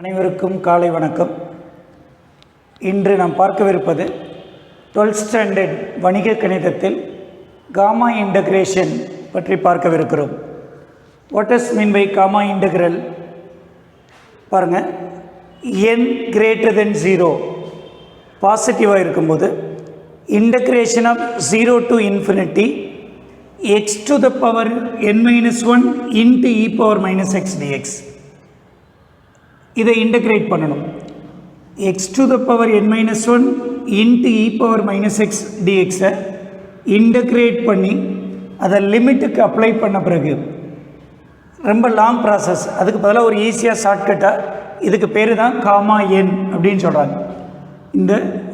அனைவருக்கும் காலை வணக்கம். இன்று நாம் பார்க்கவிருப்பது 12th ஸ்டாண்டர்ட் வணிக கணிதத்தில் காமா இன்டகிரேஷன் பற்றி பார்க்கவிருக்கிறோம். What is mean by gamma integral? பாருங்கள், n கிரேட்டர் தென் 0 பாசிட்டிவாக இருக்கும்போது integration of 0 to infinity x to the power n minus 1 into e power minus x dx. இதை இன்டகிரேட் பண்ணணும். x to the power n minus 1 into e power minus x dx integrate பண்ணி அதை லிமிட்டுக்கு apply பண்ண பிறகு ரொம்ப long process. அதுக்கு பதிலாக ஒரு ஈஸியாக ஷார்ட்கட்டாக இதுக்கு பேர் தான் காமா என் அப்படின்னு சொல்கிறாங்க.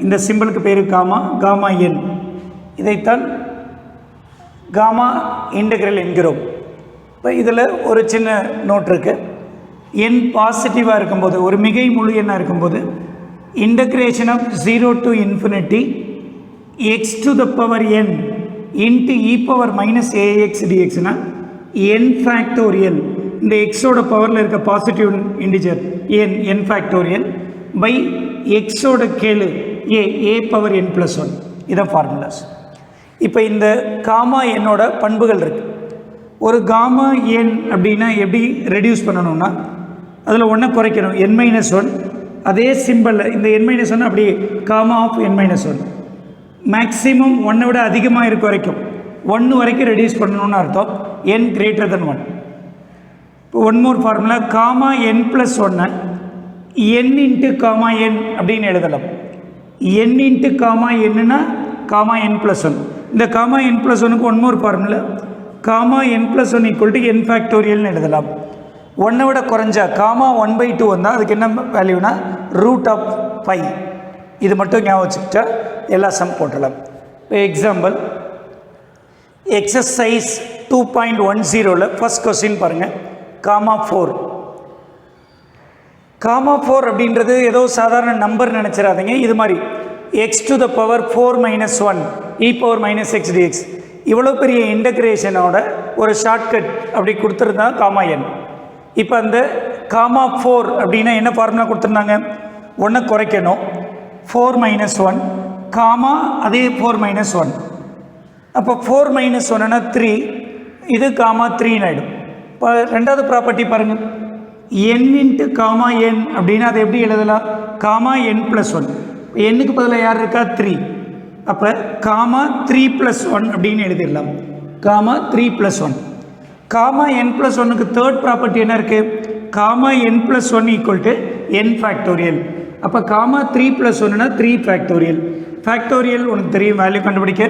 இந்த சிம்பிளுக்கு பேர் காமா என். இதைத்தான் காமா இன்டகிரல் என்கிறோம். இப்போ இதில் ஒரு சின்ன நோட் இருக்குது. n பாசிட்டிவாக இருக்கும்போது, ஒரு மிகை முழு எண்ணாக இருக்கும்போது integration of 0 to infinity x to the power n into e power minus ax dxனா n ஃபேக்டோரியல், இந்த எக்ஸோட பவரில் இருக்க positive integer n factorial by எக்ஸோட கேளு a பவர் n + 1. இதான் ஃபார்முலாஸ். இப்போ இந்த காமா என்னோட பண்புகள் இருக்குது. ஒரு காமா என் அப்படின்னா எப்படி ரெடியூஸ் பண்ணணும்னா, அதில் ஒன்றை குறைக்கணும், n-1. அதே சிம்பிளில் இந்த n-1 அப்படி காமா ஆஃப் n-1 மேக்ஸிமம் 1 விட அதிகமாக இருக்க வரைக்கும் 1 வரைக்கும் ரெடியூஸ் பண்ணணும்னு அர்த்தம். n greater than 1. இப்போ one more formula, gamma n + 1 n into gamma n அப்படின்னு எழுதலாம். n இன்ட்டு காமா என்னன்னா காமா n + 1. இந்த காமா n + 1க்கு one more formula, gamma n + 1 = n ஃபேக்டோரியல்னு எழுதலாம். 1 விட குறைஞ்சா காமா 1/2 வந்தால் அதுக்கு என்ன வேல்யூனா √5. இது மட்டும் ஞாபகம் வச்சுக்கிட்டா எல்லா சம் போட்டலாம். இப்போ எக்ஸாம்பிள் எக்ஸசைஸ் 2.10 ஃபர்ஸ்ட் கொஸ்டின் பாருங்கள். காமா 4 அப்படின்றது ஏதோ சாதாரண நம்பர் நினச்சிடாதீங்க. இது மாதிரி x to the power 4 minus 1 e power minus x dx இவ்வளோ பெரிய இன்டகிரேஷனோட ஒரு ஷார்ட்கட் அப்படி கொடுத்துருந்தா காமா என். இப்போ அந்த காமா 4 அப்படின்னா என்ன ஃபார்முலா கொடுத்துருந்தாங்க? 1 குறைக்கணும், 4 minus 1 காமா அதே 4 minus 1. அப்போ 4 minus 1னா 3, இது காமா 3 ஆகிடும். இப்போ ரெண்டாவது ப்ராப்பர்ட்டி பாருங்கள், n இன்ட்டு காமா n அப்படின்னா அதை எப்படி எழுதலாம்? Gamma n + 1. எண்ணுக்கு பதிலாக யார் இருக்கா? 3. அப்போ காமா 3 + 1 அப்படின்னு எழுதிடலாம். காமா 3 + 1. காமா n + 1க்கு தேர்ட் ப்ராப்பர்ட்டி என்ன இருக்குது? Gamma n + 1 = n factorial. அப்போ காமா 3 + 1னா 3 ஃபேக்டோரியல். ஃபேக்டோரியல் உனக்கு தெரியும், வேல்யூ கண்டுபிடிக்க.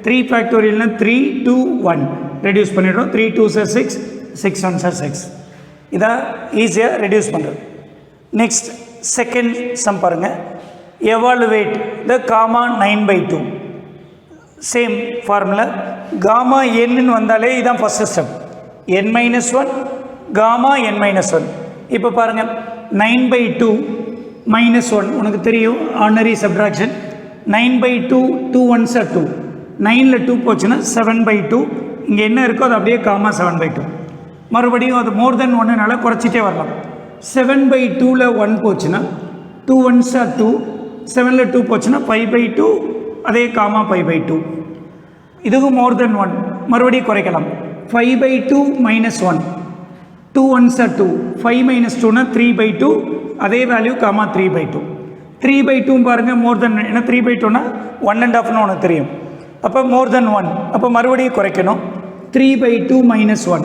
3 ஃபேக்டோரியல்னா 3 2 1 ரெடியூஸ் பண்ணிடுறோம். 3 2s are 6, 6 1s are 6. இதான் ஈஸியாக ரெடியூஸ் பண்ணுறது. நெக்ஸ்ட் செகண்ட் சம் பாருங்கள். Evaluate the gamma 9/2. Same formula, gamma என்னு வந்தாலே இதுதான் first step. n-1 gamma n-1. இப்போ பாருங்கள், 9/2 -1 உனக்கு தெரியும், ஆர்டினரி சப்ட்ராக்ஷன். 9/2 2 1s are 2. 9ல் 2 போச்சுன்னா 7/2. இங்கே என்ன இருக்கோ அது அப்படியே காமா 7/2. மறுபடியும் அது மோர் தென் 1னால குறைச்சிட்டே வரலாம். 7/2ல் 1 போச்சுன்னா 2 1s are 2. 7ல் 2 போச்சுன்னா 5/2, அதே காமா 5/2. இதுவும் மோர் தென் 1, மறுபடியும் குறைக்கலாம். 5/2 -1, 2 1s are 2. 5 - 2னா 3/2, அதே வேல்யூ காமா 3/2. 3/2 பாருங்கள் மோர் தென், ஏன்னா 3/2னா 1.5ன்னு உனக்கு தெரியும். அப்போ மோர் தென் 1, அப்போ மறுபடியும் குறைக்கணும். 3/2 -1,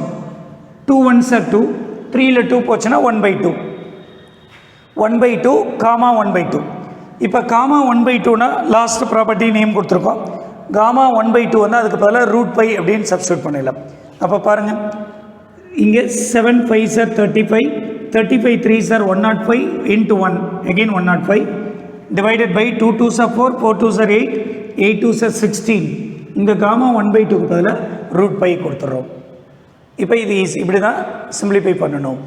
2 1s are 2. 3ல் 2 போச்சுன்னா 1/2. 1/2 காமா 1/2. இப்போ காமா 1/2னா லாஸ்ட் ப்ராப்பர்ட்டி நேம் கொடுத்துருக்கோம். காமா 1/2 வந்து அதுக்கு பதிலாக √5 அப்படின்னு சப்ஸ்டியூட் பண்ணிடலாம். அப்போ பாருங்கள், இங்கே 7 5s are 35, 35 3s are 105 into 1 again 105 divided by 2 2s are 4, 4 2s are 8, 8 2s are 16. இங்கே காமா 1/2க்கு பதிலாக √5 கொடுத்துட்றோம். இப்போ இது ஈஸி, இப்படி தான் சிம்பிளிஃபை பண்ணணும்.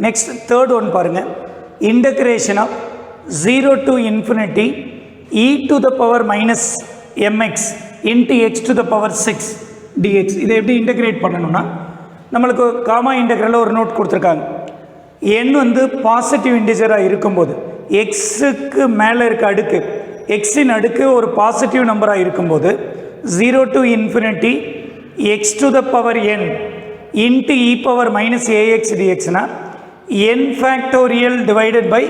நெக்ஸ்ட் தேர்ட் ஒன் பாருங்கள். Integration of 0 to infinity e to the power minus mx into x to the power 6 dx. இதை எப்படி இன்டகிரேட் பண்ணணும்னா, நம்மளுக்கு காமா இன்டகிரலில் ஒரு நோட் கொடுத்துருக்காங்க. n வந்து பாசிட்டிவ் இன்டிஜராக இருக்கும்போது, எக்ஸுக்கு மேலே இருக்க அடுக்கு, எக்ஸின் அடுக்கு ஒரு பாசிட்டிவ் நம்பராக இருக்கும்போது 0 to infinity x to the power n into e power minus ax dxனா n factorial divided by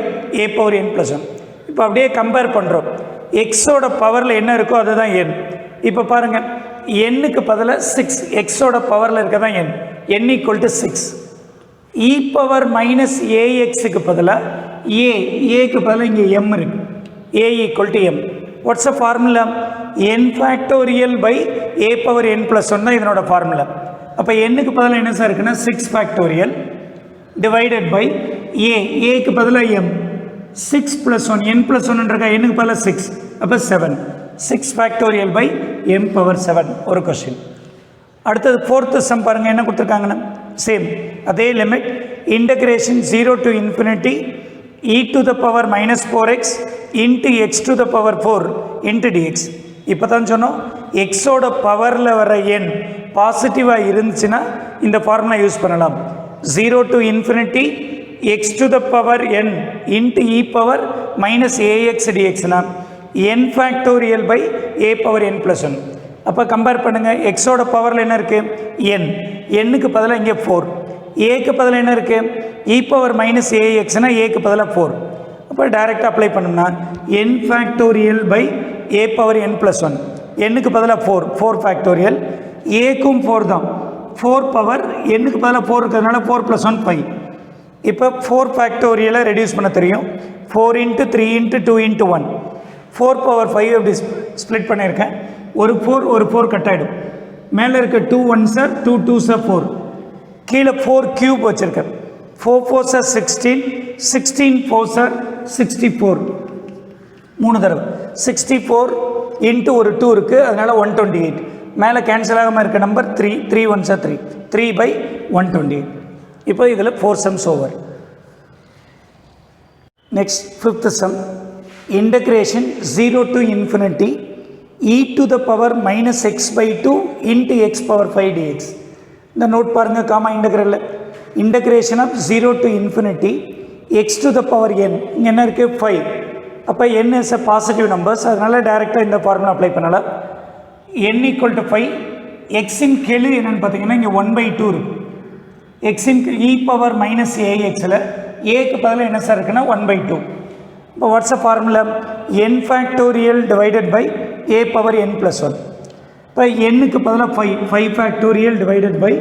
a power n plus 1. இப்போ அப்படியே கம்பேர் பண்ணுறோம். எக்ஸோட பவரில் என்ன இருக்கோ அதுதான் n. இப்போ பாருங்கள், எண்ணுக்கு பதிலாக 6, எக்ஸோட பவரில் இருக்க தான் n, n equal to 6. e power minus axக்கு பதிலாக ஏக்கு பதிலாக இங்கே m இருக்குது, a equal to m. What's the formula? n factorial by a power n plus 1 தான் இதனோட ஃபார்முலா. அப்போ என்னுக்கு பதிலாக என்ன சார் இருக்குன்னா 6 factorial divided by ஏக்கு பதிலாக m, 6 plus 1, n plus 1 இருக்கா, என்னுக்கு பதிலாக 6, அப்போ 7, 6 factorial by m power 7. ஒரு கொஸ்டின். அடுத்தது ஃபோர்த்து சம் பாருங்கள், என்ன கொடுத்துருக்காங்கன்னா சேம் அதே limit integration 0 to infinity e to the power minus 4x into x to the power 4 into dx. இப்போ தான் சொன்னோம், எக்ஸோட பவரில் வர எண் பாசிட்டிவாக இருந்துச்சுன்னா இந்த ஃபார்முலா யூஸ் பண்ணலாம். 0 to infinity x to the power n into e power minus ax dxனா n factorial by a power n plus 1. அப்போ கம்பேர் பண்ணுங்கள், எக்ஸோட பவரில் என்ன இருக்குது n, என்னுக்கு பதிலாக இங்கே 4, ஏக்கு பதிலாக என்ன இருக்குது e power minus axனா ஏக்கு பதிலாக 4. அப்போ டைரெக்டாக அப்ளை பண்ணோம்னா n factorial by a power n plus 1, என்னுக்கு பதிலாக 4 factorial, ஏக்கும் 4 தான், 4 பவர் என்னுக்கு பதிலாக 4 இருக்கிறதுனால 4 plus 1 5. இப்போ 4 ஃபேக்டோரியலை ரெடியூஸ் பண்ண தெரியும், 4 into 3 into 2 into 1, 4 power 5 எப்படி ஸ்ப்ளிட் பண்ணியிருக்கேன், ஒரு 4 கட் ஆகிடும், மேலே இருக்க 2 1s are 2 2s are 4, கீழே 4 கியூப் வச்சுருக்கேன், 4 4s are 16, 16 4s are 64, 3 தடவை 64 இன்ட்டு ஒரு 2 இருக்குது, அதனால் 128, மேலே கேன்சல் ஆகாமல் இருக்க நம்பர் 3, 3 1s are 3, 3 by 128. இப்போ இதில் 4 sums over. Next fifth some integration 0 to infinity e to the power minus x by 2 into x power 5 dx. இந்த நோட் பாருங்கள், காமா இன்டகிரலில் integration of 0 to infinity x to the power n, இங்கே என்ன இருக்குது 5, அப்போ n is a positive numbers, அதனால் டைரெக்டாக இந்த ஃபார்முலா அப்ளை பண்ணலாம். n equal to 5, எக்ஸின் கெழு என்னென்னு பார்த்தீங்கன்னா இங்கே 1/2 இருக்குது, எக்ஸின் e power minus axல் ஏக்கு பதிலாக என்ன சார் இருக்குன்னா 1/2. இப்போ what's a formula, n factorial divided by a power n plus 1. இப்போ என்னுக்கு பதிலாக 5 factorial divided by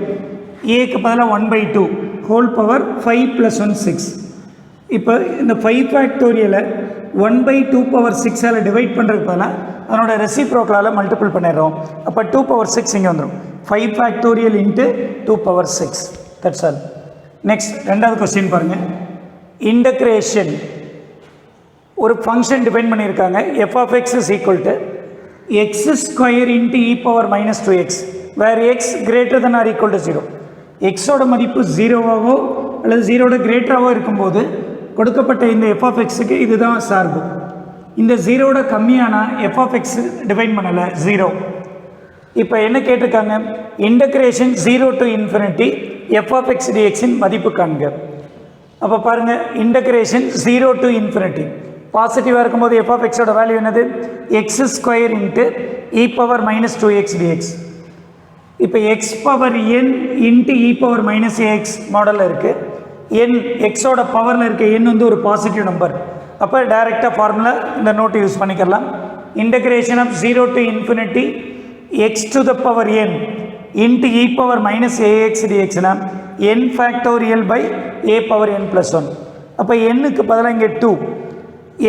ஏக்கு பதிலாக 1/2 ஹோல் பவர் 5 plus 1 6. இப்போ இந்த 5 ஃபேக்டோரியலை 1/2 power 6ஆல் டிவைட் பண்ணுறதுக்கு பதிலாக அதனோட ரெசிப்ரோக்கலால் மல்டிபிள் பண்ணிடுறோம், அப்போ 2 power 6 இங்கே வந்துடும், 5 factorial into 2 power 6. That's all. Next ரெண்டாவது கொஸ்டின் பாருங்கள், இன்டகிரேஷன் ஒரு ஃபங்க்ஷன் டிபைன் பண்ணியிருக்காங்க, f of x is equal to x square into e power minus 2x where x greater than or equal to 0. எக்ஸோட மதிப்பு 0வாகவோ அல்லது 0வோட கிரேட்டராகவோ இருக்கும்போது கொடுக்கப்பட்ட இந்த f of xக்கு இதுதான் சார்பு. இந்த 0வோட கம்மியான f of x டிஃபைன் பண்ணலை 0. இப்போ என்ன கேட்டிருக்காங்க, integration 0 to infinity f of x dxஇன் மதிப்பு காண்க. அப்போ பாருங்கள், இன்டகிரேஷன் 0 to infinity பாசிட்டிவாக இருக்கும்போது f of xோட வேல்யூ என்னது x square into e power minus 2x dx. இப்போ x power n into e power minus ax மாடலில் இருக்குது, n எக்ஸோட பவரில் இருக்க n வந்து ஒரு பாசிட்டிவ் நம்பர், அப்போ டைரெக்டாக ஃபார்முலா இந்த நோட்டு யூஸ் பண்ணிக்கலாம். Integration of 0 to infinity x to the power n into e power minus ax dxனா n factorial by a power n plus 1. அப்போ என்னுக்கு பதிலாக இங்கே 2,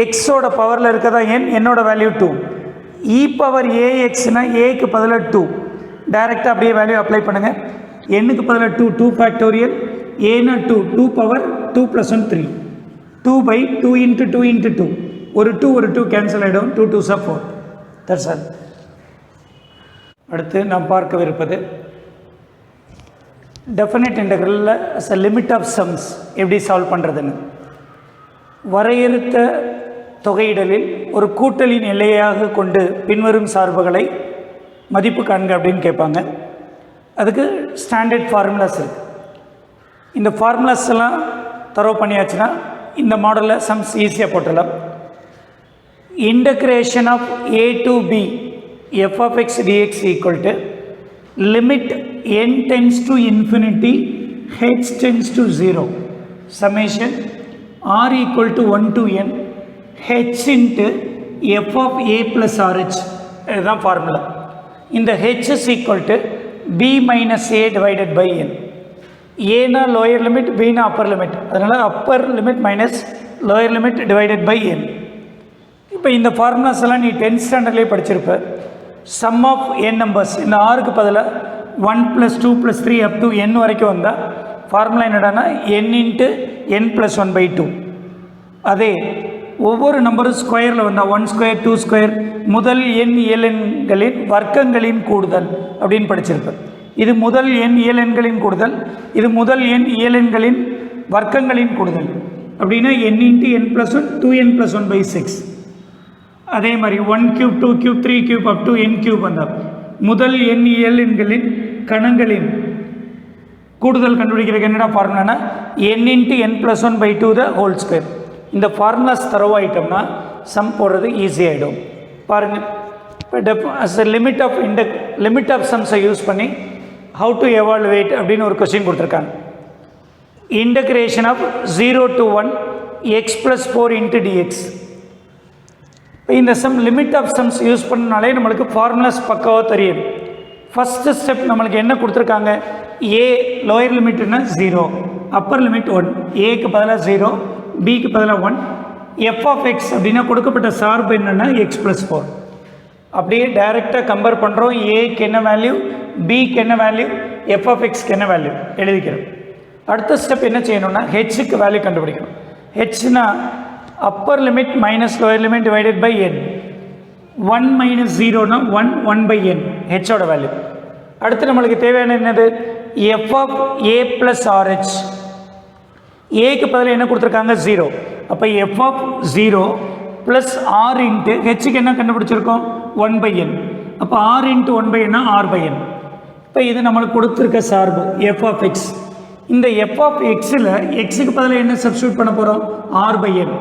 எக்ஸோட பவரில் இருக்கதா n, என்னோட வேல்யூ 2, e power axனா ஏக்கு பதிலாக 2, டைரெக்டாக அப்படியே வேல்யூ அப்ளை பண்ணுங்கள். என்னுக்கு பதிலாக 2 ஃபேக்டோரியல், ஏன்னா 2 power 2 plus 1 3, 2 by 2 into 2 into 2, ஒரு 2 கேன்சல் ஆகிடும், 2 2s are 4. That's all. அடுத்து நாம் பார்க்கவிருப்பது டெஃபினைட் இன்டெக்ரலில் as a limit of sums எப்படி சால்வ் பண்ணுறதுன்னு. வரையறுத்த தொகையிடலில் ஒரு கூட்டலின் எல்லையாக கொண்டு பின்வரும் சார்புகளை மதிப்பு காண்க அப்படின்னு கேட்பாங்க. அதுக்கு ஸ்டாண்டர்ட் ஃபார்முலாஸ் இருக்குது. இந்த ஃபார்முலாஸ் எல்லாம் தரவு பண்ணியாச்சுன்னா இந்த மாடலில் சம்ஸ் ஈஸியாக போட்டுடலாம். Integration of a to b f of x dx equal to limit n tends to infinity h tends to 0 summation r equal to 1 to n h into f of a plus rh. இதுதான் formula. இந்த h is equal to b minus a divided by n. a na lower limit, b na upper limit. அதனால் upper limit minus lower limit divided by n. இப்போ இந்த formulas எல்லாம் நீ 10th ஸ்டாண்டர்ட்லேயே படிச்சிருப்ப. Sum of n numbers, இந்த ஆறுக்கு பதிலாக 1 + 2 + 3 up to n வரைக்கும் வந்தால் ஃபார்முலா என்னடானா n × n + 1/2. அதே ஒவ்வொரு நம்பரும் ஸ்கொயரில் வந்தால் 1 ஸ்கொயர் 2 ஸ்கொயர் முதல் n இயலெண்களின் வர்க்கங்களின் கூடுதல் அப்படின்னு படிச்சிருப்பேன். இது முதல் n இயலெண்களின் கூடுதல், இது முதல் n இயலெண்களின் வர்க்கங்களின் கூடுதல். அப்படின்னா n × n + 1 2n + 1/6. அதே மாதிரி 1³ 2³ 3³ up to n³ வந்தால் முதல் n இயலெண்களின் கணங்களின் கூடுதல் கண்டுபிடிக்கிறதுக்கு என்னடா ஃபார்முலானா n × n + 1/2 the whole square. இந்த ஃபார்முலாஸ் தரவாயிட்டோம்னா சம் போடுறது ஈஸியாகிடும். பாருங்கள், இப்போ அஸ் அ லிமிட் ஆஃப் சம்ஸை யூஸ் பண்ணி ஹவு டு எவாலுவேட் அப்படின்னு ஒரு கொஸ்டின் கொடுத்துருக்காங்க. Integration of 0 to 1 x + 4 × dx. இப்போ இந்த sum limit of sums use பண்ணனாலே நம்மளுக்கு ஃபார்முலாஸ் பக்காவாக தெரியும். ஃபஸ்ட்டு ஸ்டெப் நம்மளுக்கு என்ன கொடுத்துருக்காங்க, ஏ லோயர் லிமிட்னா 0, அப்பர் லிமிட் 1, ஏக்கு பதிலாக 0, பிக்கு பதிலாக 1, எஃப் ஆஃப் எக்ஸ் அப்படின்னா கொடுக்கப்பட்ட சார்பு என்னென்னா x + 4. அப்படியே டைரெக்டாக கம்பேர் பண்ணுறோம். ஏக்கு என்ன வேல்யூ, பிக்கு என்ன வேல்யூ, எஃப் ஆஃப் எக்ஸ்க்கு என்ன வேல்யூ எழுதிக்கிறோம். அடுத்த ஸ்டெப் என்ன செய்யணும்னா ஹெச்சுக்கு வேல்யூ கண்டுபிடிக்கணும். ஹெச்னா upper limit minus lower limit divided by n. 1 - 0னா 1 1/n ஹெச்சோட வேல்யூ. அடுத்து நம்மளுக்கு தேவையான என்னது, எஃப் ஆஃப் a + rh. ஏக்கு பதில் என்ன கொடுத்துருக்காங்க 0. அப்போ F of 0 plus R into ஹெச்சுக்கு என்ன கண்டுபிடிச்சிருக்கோம் 1/n. அப்போ r × 1/n r/n. இப்போ இது நம்மளுக்கு கொடுத்துருக்க சார்பு எஃப் ஆஃப் எக்ஸ். இந்த எஃப் ஆஃப் எக்ஸில் எக்ஸுக்கு பதில் என்ன சப்ஸ்டியூட் பண்ண போகிறோம் r/n.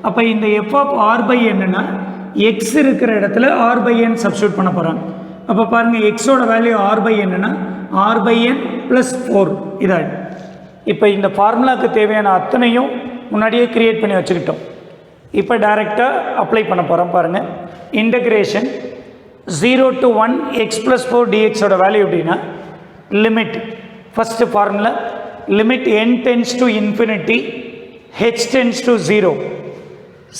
அப்போ இந்த எஃப் ஆஃப் r/nனா எக்ஸ் இருக்கிற இடத்துல r/n சப்ஸ்டியூட் பண்ண போகிறோம். அப்போ பாருங்கள், எக்ஸோட வேல்யூ r/nனா r/n + 4 இதாகிடும். இப்போ இந்த ஃபார்முலாவுக்கு தேவையான அத்தனையும் முன்னாடியே க்ரியேட் பண்ணி வச்சுக்கிட்டோம். இப்போ டைரெக்டாக அப்ளை பண்ண போகிறோம். பாருங்கள், இன்டகிரேஷன் 0 to 1 x + 4 dxோட வேல்யூ எப்படின்னா limit, first formula limit n tends to infinity h tends to 0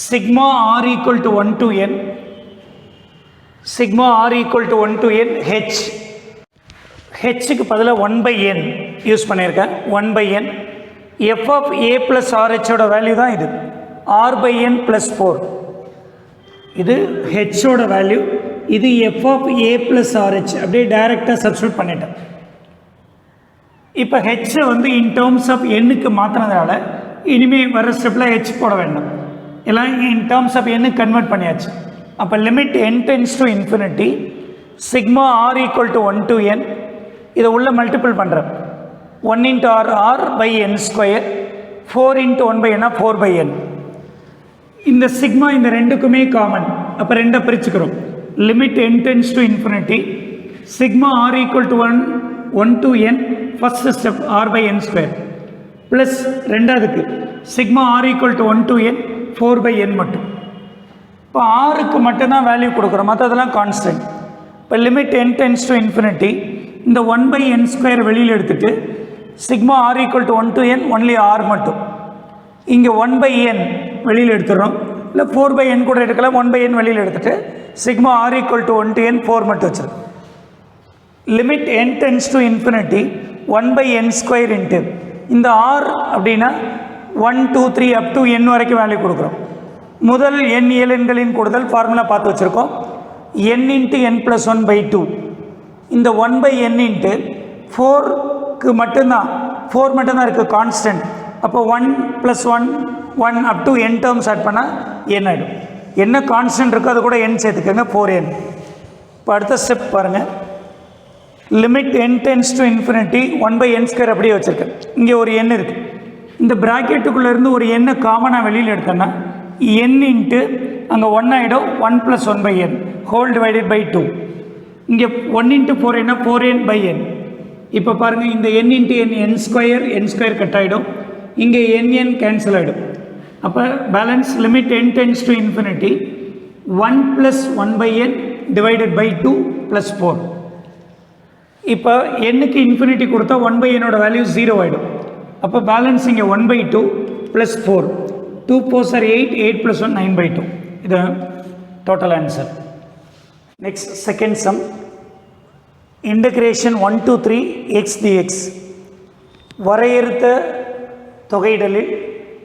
sigma r equal to 1 to n, sigma r equal to 1 to n h. ஹெச்சுக்கு பதிலாக 1/n யூஸ் பண்ணியிருக்கேன். 1/n F of a + rhஓட value தான் இது, r/n + 4. இது ஹெச்சோட வேல்யூ, இது எஃப் ஆஃப் a + rh. அப்படியே டைரெக்டாக சப்ஸ்டியூட் பண்ணிட்டேன். இப்போ ஹெச்சை வந்து இன் டேர்ம்ஸ் ஆஃப் எண்ணுக்கு மாற்றினதுனால இனிமேல் வர ஸ்டெப்பில் ஹெச் போட வேண்டாம், எல்லாம் இன் டேர்ம்ஸ் ஆஃப் எண்ணுக்கு கன்வெர்ட் பண்ணியாச்சு. அப்போ limit n tends to infinity sigma r equal to 1 to n. இதை உள்ள மல்டிபிள் பண்ணுறேன். 1 × r r/n², 4 × 1/n 4/n. இந்த சிக்மா இந்த ரெண்டுக்குமே காமன். அப்போ ரெண்டை பிரிச்சுக்கிறோம். Limit n tends to infinity sigma r equal to 1 to n first step r/n² plus ரெண்டாவதுக்கு sigma r equal to 1 to n 4/n மட்டும். இப்போ ஆருக்கு மட்டும்தான் வேல்யூ கொடுக்குறோம், மற்றதெல்லாம் கான்ஸ்டன்ட். இப்போ limit n tends to infinity இந்த 1/n² வெளியில் எடுத்துகிட்டு sigma r equal to 1 to n only r மட்டும். இங்கே 1/n வெளியில் எடுத்துடுறோம், இல்லை 4/n கூட எடுக்கலாம். 1/n வெளியில் எடுத்துகிட்டு sigma r equal to 1 to n 4 மட்டும் வச்சுருக்கோம். Limit n tends to infinity 1/n² into இந்த r அப்படின்னா 1 2 3 up to n வரைக்கும் வேல்யூ கொடுக்குறோம். முதல் n இயலெண்களின் கூடுதல் ஃபார்முலா பார்த்து வச்சுருக்கோம், n × n + 1/2. இந்த 1/n இன்ட்டு 4க்கு மட்டும்தான், 4 மட்டும்தான் இருக்குது கான்ஸ்டன்ட். அப்போ 1 + 1 1 up to n terms add பண்ணால் n ஆகிடும். என்ன கான்ஸ்டன்ட் இருக்கோ அது கூட n சேர்த்துக்கோங்க, 4n. இப்போ அடுத்த ஸ்டெப் பாருங்கள், limit n tends to infinity 1/n² அப்படியே வச்சுருக்கேன். இங்கே ஒரு n இருக்குது, இந்த ப்ராக்கெட்டுக்குள்ளேருந்து ஒரு எண்ணை காமனாக வெளியில் எடுத்தோன்னா n இன்ட்டு அங்கே 1 ஆகிடும் 1 + 1/n ஹோல் டிவைடட் பை 2. இங்கே 1 × 4 என்ன 4n/n. இப்போ பாருங்கள் இந்த n × n n² கட் ஆகிடும். இங்கே n கேன்சல் ஆகிடும். அப்போ balance limit n → ∞ 1 + 1/n divided by 2 + 4. இப்போ n-க்கு இன்ஃபினிட்டி கொடுத்தா 1/n வேல்யூ 0 ஆகிடும். அப்போ பேலன்ஸ் இங்கே 1/2 + 4 2 4s are 8 8 + 1 9/2. இது total answer. Next second some. Integration 1 to 3 x dx. வரையறுத்த தொகையிடலில்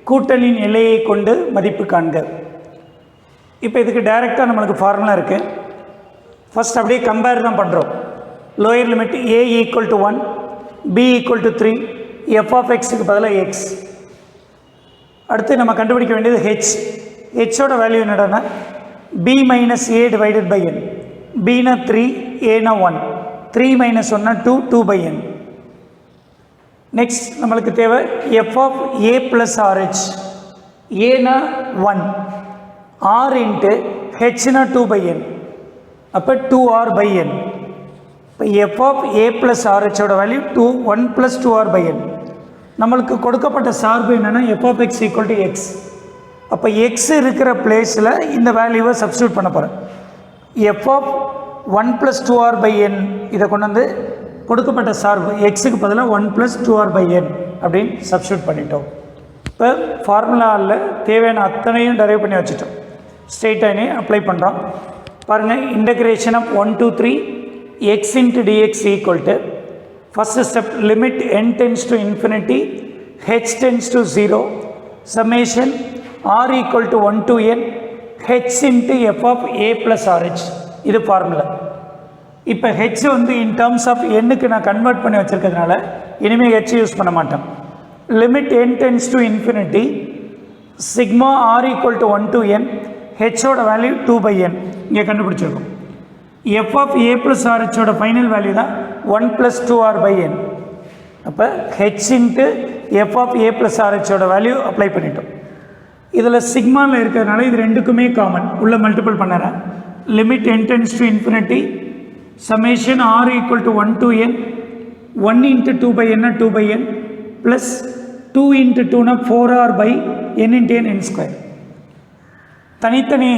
கூட்டலின் எல்லையை கொண்டு மதிப்பு காண்க. இப்போ இதுக்கு டைரெக்டாக நம்மளுக்கு ஃபார்முலா இருக்குது. ஃபஸ்ட் அப்படியே கம்பேர் தான் பண்ணுறோம். லோயர் லிமிட் a = 1 b = 3 f(x)க்கு பதிலாக x. அடுத்து நம்ம கண்டுபிடிக்க வேண்டியது ஹெச்சோட வேல்யூ என்னடானா b - a divided by n. bனா 3, aனா 1, 3 - 1னா 2, 2/n. நெக்ஸ்ட் நம்மளுக்கு தேவை f(a + rh). ஏனா 1, r இன்ட்டு ஹெச்னா 2/n, அப்போ 2r/n. இப்போ f(a + rh)ஓட வேல்யூ 1 + 2r/n. நம்மளுக்கு கொடுக்கப்பட்ட சார்பு என்னென்னா f(x) = x. அப்போ x இருக்கிற பிளேஸில் இந்த வேல்யூவை சப்ஸ்டியூட் பண்ண போகிறேன். f(1 + 2r/n) இதை கொண்டு வந்து கொடுக்கப்பட்ட சார்பு எக்ஸுக்கு பதிலாக 1 + 2r/n அப்படின்னு சப்ஸ்டியூட் பண்ணிட்டோம். இப்போ ஃபார்முலாவில் தேவையான அத்தனையும் டெரைவ் பண்ணி வச்சுட்டோம். ஸ்ட்ரெயிட்டாக அப்ளை பண்ணுறோம். பாருங்கள், integration of 1 to 3 x × dx = first step limit n → ∞ h → 0 summation r = 1 to n h × f(a + rh). இது ஃபார்முலா. இப்போ ஹெச் வந்து இன் டேர்ம்ஸ் ஆஃப் எண்ணுக்கு நான் கன்வெர்ட் பண்ணி வச்சுருக்கிறதுனால இனிமேல் ஹெச் யூஸ் பண்ண மாட்டேன். Limit n → ∞ sigma r = 1 to n ஹெச்சோட வேல்யூ 2/n இங்கே கண்டுபிடிச்சிருக்கோம். f(a + rh)ஓட ஃபைனல் வேல்யூ தான் 1 + 2r/n. அப்போ h × f(a + rh)ஓட வேல்யூ அப்ளை பண்ணிட்டோம். இதில் சிக்மாவில் இருக்கிறதுனால இது ரெண்டுக்குமே காமன் உள்ள மல்டிபிள் பண்ணுறேன். Limit n → ∞ summation r = 1 to n 1 × 2/n 2/n plus 2 × 2 4r/n × n n². தனித்தனி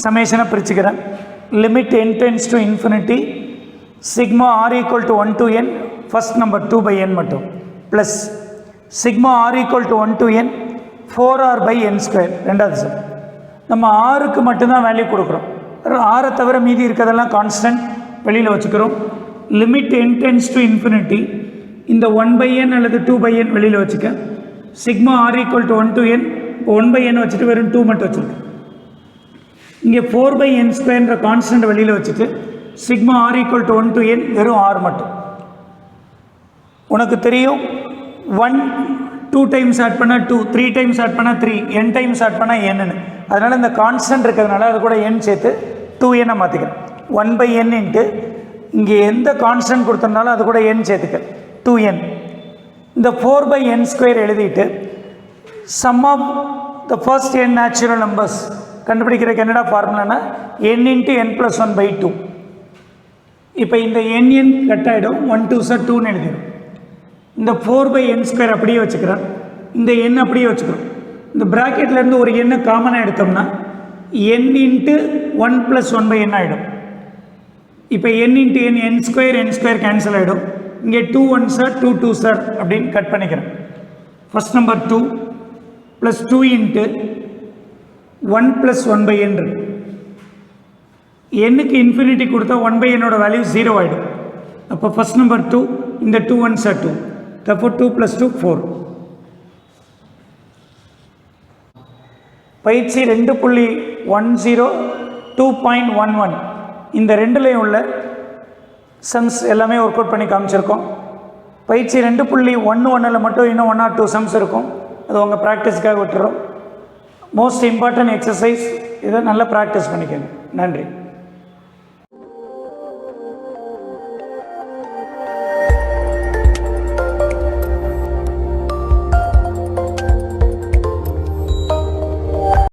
சமேஷனை பிரிச்சுக்கிறேன். Limit n → ∞ sigma r = 1 to n first number 2/n மட்டும் plus sigma r = 1 to n 4r/n² ரெண்டாவது சம். நம்ம ஆருக்கு மட்டும்தான் வேல்யூ கொடுக்குறோம். ஆரை தவிர மீதி இருக்கிறதெல்லாம் கான்ஸ்டன்ட் வெளியில் வச்சுக்கிறோம். லிமிட் n → ∞ இந்த 1/n அல்லது 2/n வெளியில் வச்சுக்க. Sigma r = 1 to n 1/n வச்சுட்டு வெறும் 2 மட்டும் வச்சுருக்கு. இங்கே 4/n² கான்ஸ்டன்ட் வெளியில் வச்சுட்டு சிக்மா r = 1 to n வெறும் r மட்டும். உனக்கு தெரியும் 1 2 டைம்ஸ் ஆட் பண்ணால் 2, 3 டைம்ஸ் ஆட் பண்ணால் 3, n டைம்ஸ் ஆட் பண்ணால் n. அதனால் இந்த கான்ஸ்டன்ட் இருக்கிறதுனால அது கூட n சேர்த்து 2n மாற்றிக்கிறேன். 1/n இன்ட்டு இங்கே எந்த கான்ஸ்டன்ட் கொடுத்தனாலும் அது கூட n சேர்த்துக்க 2n. இந்த 4/n² எழுதிட்டு sum of the first n natural numbers கண்டுபிடிக்கிறதுக்கு என்னடா ஃபார்முலானா n × n + 1/2. இப்போ இந்த n கட் ஆகிடும். 1 2s are 2ன்னு எழுதிடும். இந்த 4/n² அப்படியே வச்சுக்கிறேன். இந்த n அப்படியே வச்சுக்கிறோம். இந்த ப்ராக்கெட்லேருந்து ஒரு எண்ணை காமனாக எடுத்தோம்னா n × 1 + 1/n ஆகிடும். இப்போ n × n கேன்சல் ஆகிடும். இங்கே 2 1s are 2 2s are அப்படின்னு கட் பண்ணிக்கிறேன். ஃபஸ்ட் நம்பர் 2 ப்ளஸ் 2 × 1 + 1/n இருக்கு. n-க்கு இன்ஃபினிட்டி கொடுத்தா 1/n வேல்யூ 0 ஆகிடும். அப்போ ஃபஸ்ட் நம்பர் 2 இந்த 2 1s are 2, therefore 2 + 2 4. பயிற்சி 2.10 2.11 இந்த ரெண்டுலேயும் உள்ள சம்ஸ் எல்லாமே ஒர்க் அவுட் பண்ணி காமிச்சிருக்கோம். பயிற்சி 2.11 மட்டும் இன்னும் 1 or 2 சம்ஸ் இருக்கும். அது உங்கள் ப்ராக்டிஸ்க்காக விட்டுறோம். மோஸ்ட் இம்பார்ட்டன்ட் எக்ஸசைஸ் இதை நல்லா ப்ராக்டிஸ் பண்ணிக்கோங்க. நன்றி.